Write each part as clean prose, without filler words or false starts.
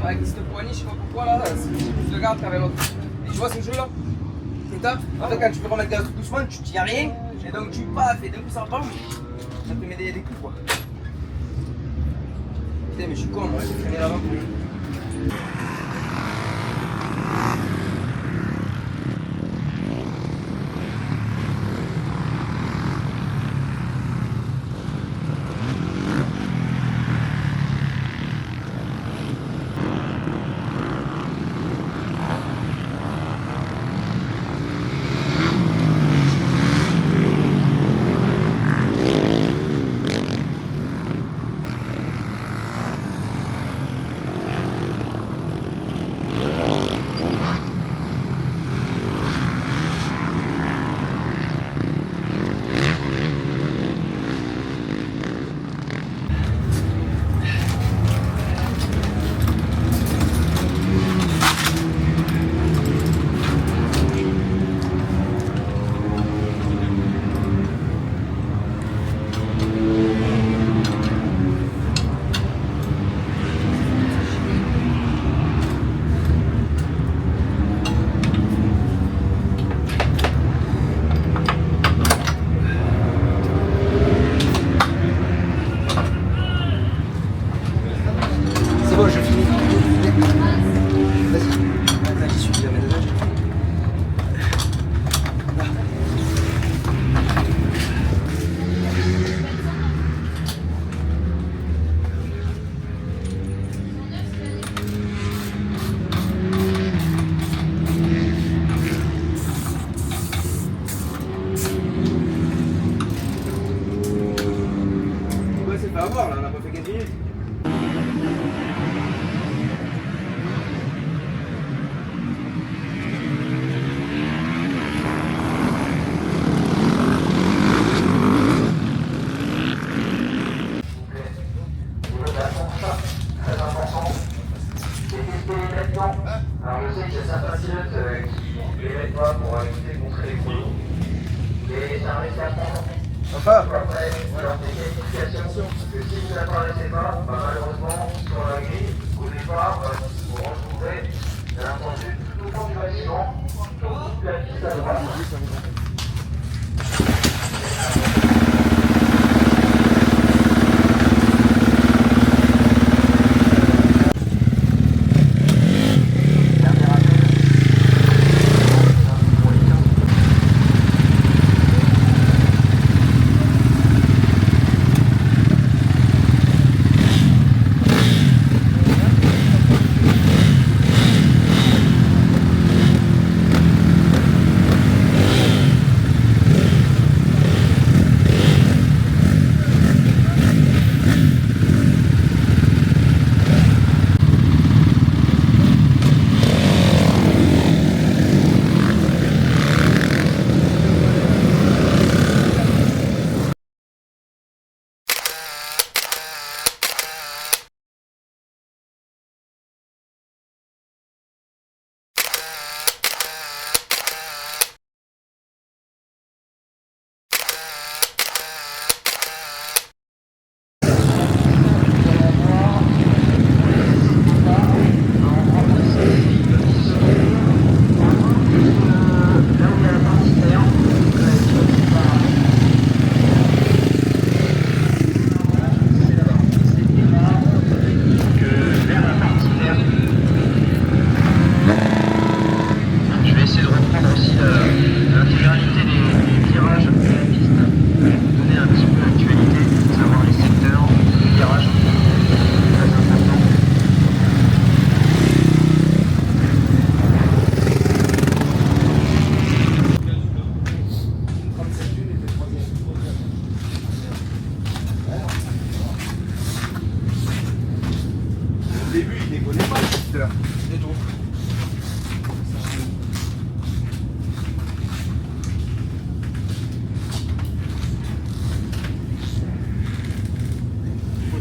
avec cette poignée, je sais pas pourquoi là, c'est plus de garde qu'avec l'autre. Et tu vois ce jeu là? C'est top. En fait, quand tu veux remettre gaz tout doucement, tu tiens rien. Et donc tu paf, et d'un coup ça repart. Ça peut m'aider des coups quoi. Putain, mais je suis con, moi, j'ai freiné là-bas pour lui. Là, on a pas fait 15 minutes. Alors je sais qu'il y a certains pilotes qui ne les mettent pas pour lutter contre les chronos. Et ça reste à prendre. Enfin, Après, alors des qualifications, que si vous n'apparaissez pas, malheureusement, sur la grille, au départ, vous retrouverez, bien entendu, tout au fond du bâtiment, toute la piste à droite.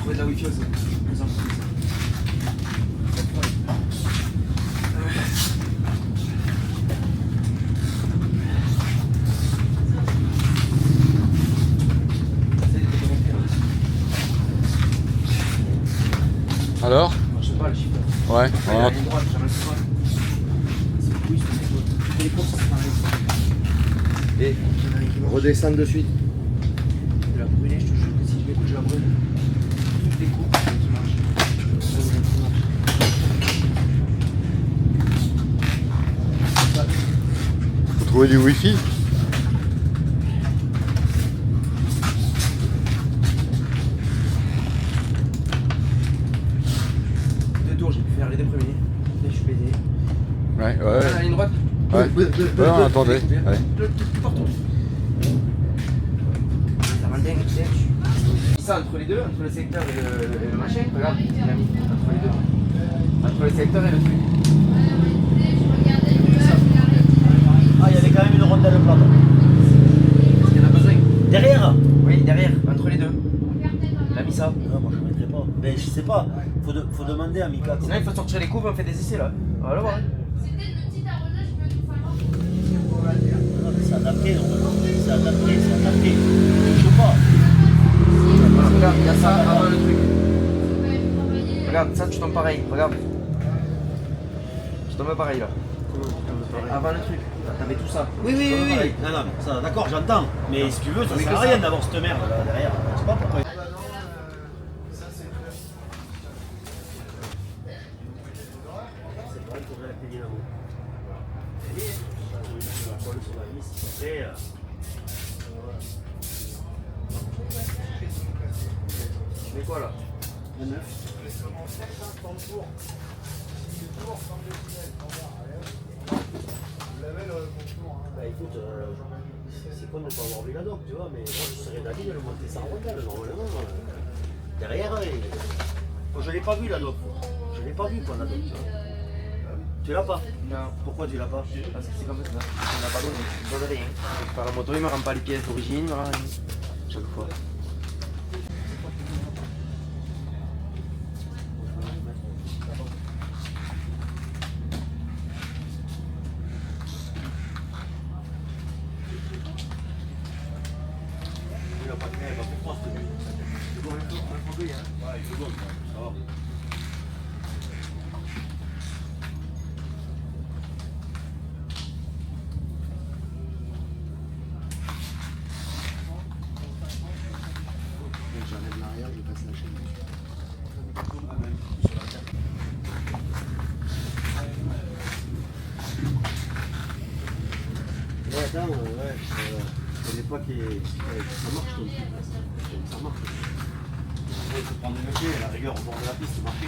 trouver de la wifi aussi. Alors? pas le chiffre. Ouais, La voilà. ligne droite, jamais le droit. C'est oui, je sais pas. Toutes les courses, c'est pareil. Et Redescendre de suite. de la brûler, je te jure que si je m'écoute, je la brûle. Toutes les courses, qui marchent. Faut trouver du wifi. Deux tours, j'ai pu faire les deux premiers. Là, je suis pédé. Ouais, Ah, la ouais. ligne droite. Ouais, ouais, on attendait. Ouais. Tout partout. Ça va le dingue, ça entre les deux, entre le secteur et le machin. Regarde, il a mis entre les deux. Entre le secteur et le truc. Ah, il y avait quand même une rondelle plate. Parce qu'il y en a besoin. Derrière? Oui, derrière, entre les deux. Il a mis ça. Non, moi je ne mettrai pas. Mais je sais pas, faut demander à Mika. Sinon, il faut sortir les coups, on fait des essais là. On va le voir. Non, mais c'est adapté, normalement. C'est adapté, c'est adapté. Je sais pas. Voilà, regarde, il y a ça avant le truc. Regarde, ça tu tombes pareil, regarde. Tu tombes pareil là. Avant le truc, t'avais tout ça. Oui, oui, Tu tombes oui, pareil. oui. Non, non, mais ça, d'accord, j'entends. Mais si tu veux, ça Oui, sert que à ça. rien d'avoir cette merde là derrière. Je sais pas pourquoi. C'est pareil pour la Dynamo. La colle sur la vis, après, Tu mets quoi là? le 9. Bah écoute, c'est con de ne pas avoir vu la doc, tu vois, mais moi je serais d'avis de le monter sans rondelle, normalement. Derrière, moi, je l'ai pas vu la doc. Je l'ai pas vu quoi la doc, tu vois. Tu l'as pas? Non. Pourquoi tu l'as pas? Parce que c'est comme ça. On n'a pas donné. Je donne rien. Par la moto, il me rend pas les pièces d'origine, il me rend rien. Chaque fois. Il a pas de elle va plus proche de lui. C'est bon, ouais, il est bon, ça va. J'enlève l'arrière, je passe la chaîne. Ouais, attends, ouais, je connais pas ça marche ton truc. Ça marche. Après, il faut prendre le pied, à la rigueur, au bord de la piste, marcher.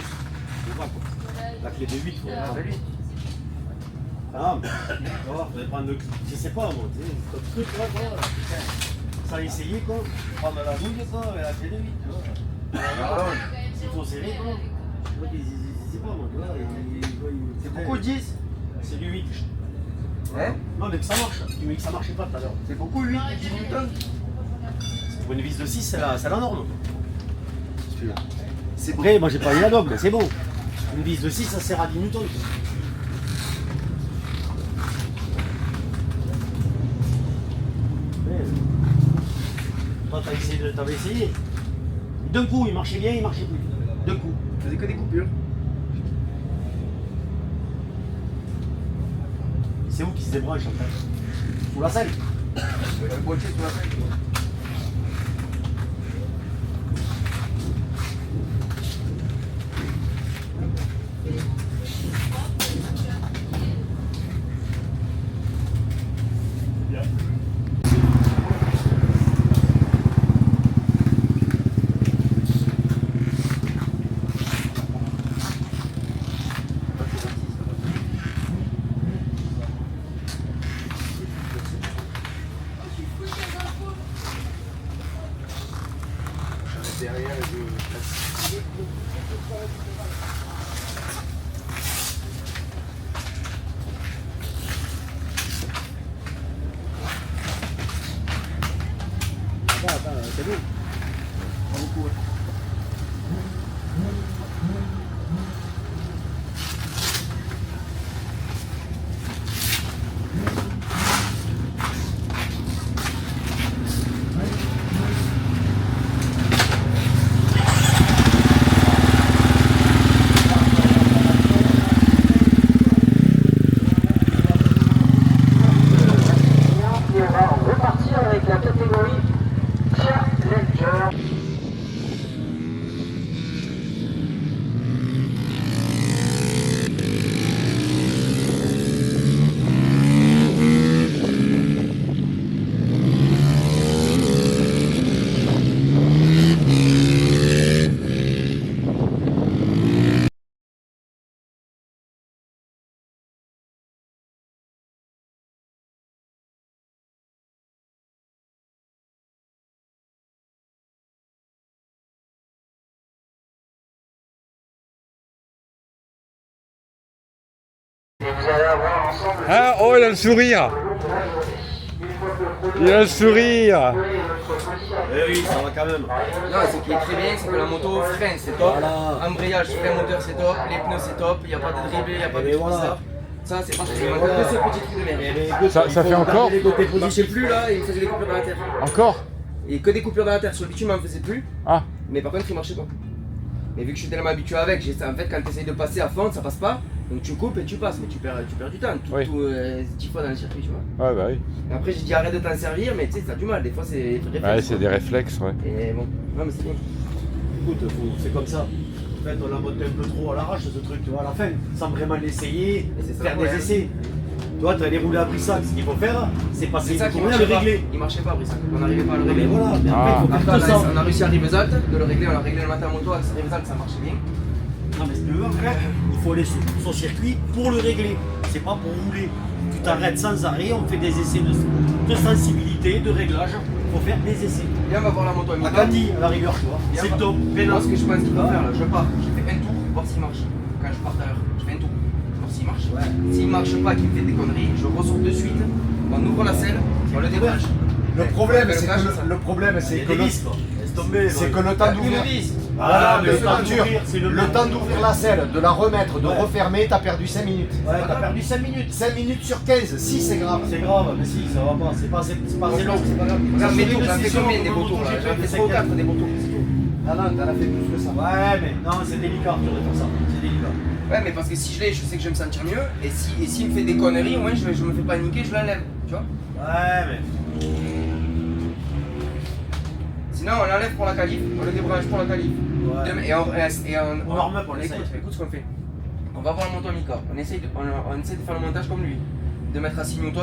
Tu vois quoi. La clé de 8, faut la prendre. Ah, mais tu vas voir, faudrait prendre le. Je sais pas, moi, tu sais, comme truc là, quoi. Ça essayer, quoi. Prendre la douille, quoi, avec la clé de 8, tu vois. S'il faut serrer, quoi. Je vois qu'ils sais pas, moi, tu vois. C'est beaucoup 10. C'est du 8. Hein? Non, mais que ça marche. Tu me dis que ça marchait pas tout à l'heure. C'est beaucoup 8, 10 newtons. Pour une vis de 6, c'est la norme. C'est vrai, moi j'ai pas eu la dog, mais c'est bon. Une vis de 6, ça sert à 10 newtons. Toi, t'avais essayé. D'un coup, il marchait bien, il marchait plus. D'un coup. Je faisais que des coupures. C'est où qui se débranche en fait? Sous la selle. Le boîtier sur la tête. Derrière, je Attends, c'est bon. pas beaucoup. Et vous allez avoir ensemble Ah, oh, il a le sourire. Il a le sourire. Eh oui, ça va quand même. Non, ce qui est très bien, c'est que la moto freine, c'est top. Voilà. Embrayage, frein moteur, c'est top. Les pneus, c'est top. Il n'y a pas de dribble, il n'y a pas de Et tout voilà. ça. Ça, c'est parce que c'est que ce petit truc de merde. Ça fait encore Il marchait plus là, il faisait des coupures dans la terre. Encore? Et que des coupures dans la terre, sur le bitume, il m'en faisait plus. Ah, Mais par contre, il marchait pas. Mais vu que je suis tellement habitué avec, en fait, quand tu essayes de passer à fond, ça passe pas. Donc tu coupes et tu passes, mais tu perds du temps. Oui. 10 fois dans le circuit, tu vois. ouais, bah oui. Et après, j'ai dit arrête de t'en servir, mais tu sais, t'as du mal. Des fois, c'est réflexe. Ouais, c'est des réflexes, ouais. Et bon, non, mais c'est bien. Écoute, c'est comme ça. En fait, on l'a monté un peu trop à l'arrache ce truc, tu vois, à la fin, sans vraiment l'essayer, Et c'est ça faire le des problème. essais. Toi, tu as les roulés à Brissac, ce qu'il faut faire, c'est passer C'est ça qui le marchait pas. régler. Il marchait pas, Brissac. On n'arrivait pas à le Mais régler. voilà, mais après, Ah. il faut Après, faire tout ça. on a réussi à Rivesaltes de le régler. On l'a réglé le matin en moto avec Rivesaltes, ça marchait bien. Non, mais si tu veux, après, il faut aller sur son circuit pour le régler. C'est pas pour rouler. Tu t'arrêtes sans arrêt, on fait des essais de sensibilité, de réglage. Il faut faire des essais. Viens, on va voir la moto à À mi-temps. Gandhi, à la rigueur, tu vois. C'est le top. Moi, ce que je pense qu'il faut faire là, je pars, je fais un tour, voir s'il marche. Quand je pars d'ailleurs, je fais un tour, voir s'il marche. S'il marche pas, qu'il me fait des conneries, je ressors de suite, on ouvre la selle, on le débranche. Le problème, c'est que le problème, Il y a des vis, quoi. Laisse tomber. c'est que ouais. le temps Une d'ouvrir. vis. Voilà, mais le le temps Arthur, d'ouvrir, c'est le le temps d'ouvrir la selle, de la remettre, de Ouais. refermer, t'as perdu 5 minutes. Ouais, t'as perdu 5 minutes. 5 minutes sur 15, si c'est grave. C'est grave, mais si, ça va pas. C'est pas assez long. C'est pas grave. Regarde mes tours, j'en fais décision, combien des comment beaux tours là? j'ai J'en fait fais des 3 ou 4 cinquièmes. des beaux tours, c'est tout. Ah non, t'en as fait plus que ça. Ouais, mais non, c'est délicat, Arthur, de faire ça. C'est délicat. Ouais, mais parce que si je l'ai, je sais que je vais me sentir mieux. Et s'il me fait des conneries, au moins je me fais paniquer, je l'enlève. Tu vois? Ouais, mais. Sinon, on l'enlève pour la qualif, on le débranche pour la qualif. Ouais. Et on On warm up, on essaye. écoute ce qu'on fait. On va voir le moto Mika. On essaye de faire le montage comme lui. De mettre à 6 newtons,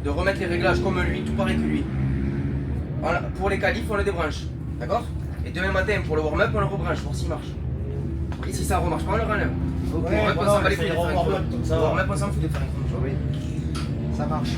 de remettre les réglages comme lui, tout pareil que lui. Pour les qualifs, on le débranche. D'accord? Et demain matin, pour le warm-up, on le rebranche, voir s'il marche. Et si ça ne remarche pas, on le renlève. Ok, Le warm-up, on voilà, s'en bat les ça couilles de ira faire au un warm-up, chrono. comme ça. Le warm-up, on s'en fout de faire un chrono, tu vois. Ça marche.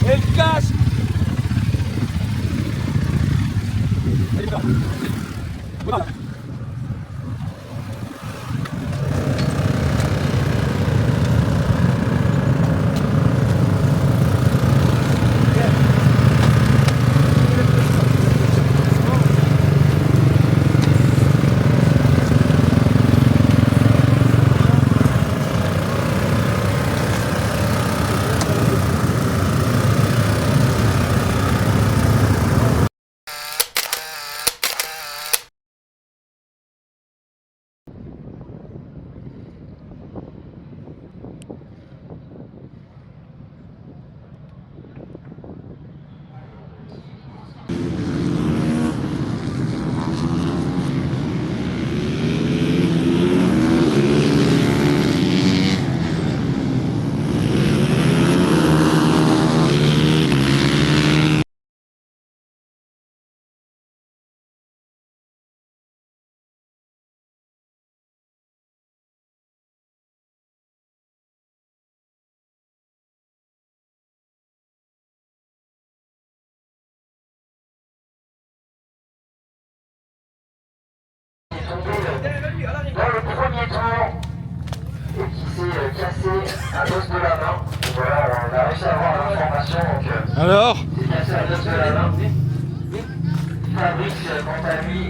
Et le casque. Dans le premier tour, et qui s'est cassé à l'os de la main. Donc voilà, on a réussi à avoir l'information. Donc, Alors c'est cassé à l'os de la main. Fabrice, quant à lui,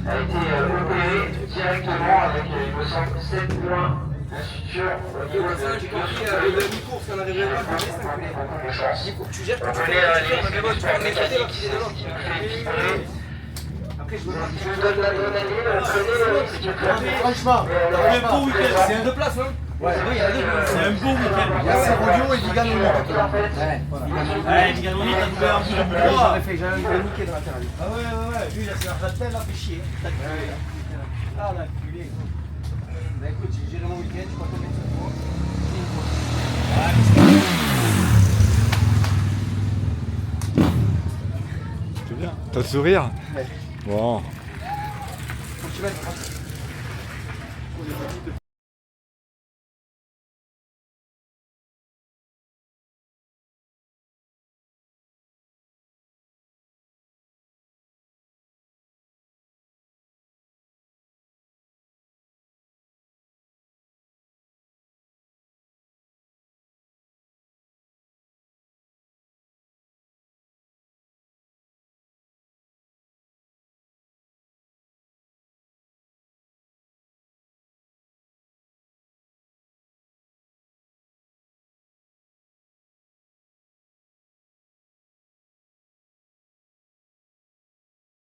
a été opéré directement avec, il me semble, 7 points de suture au niveau de J'ai compris le demi-course qu'on arrivera à faire. Il faut que tu gères que tu fais les tu prends mes côtés, là, qui nous fait vibrer. après je veux pas. Je vous donne l'adrénaline, prenez Franchement, C'est un beau week-end. C'est un deux places, hein. ouais. Oui, il y a deux places. C'est un beau week-end. Il y a Serrodio et Viganoni. Ouais, Viganoni, t'as trouvé un bout de bois. J'avais niqué dans la terre. Ah ouais, lui, il a fait un ratel, il a fait chier. Ah, l'enculé. Bah écoute, j'ai géré mon week-end, je crois qu'on est cette fois. C'est bien. T'as le sourire? Bon. Faut que tu mettes.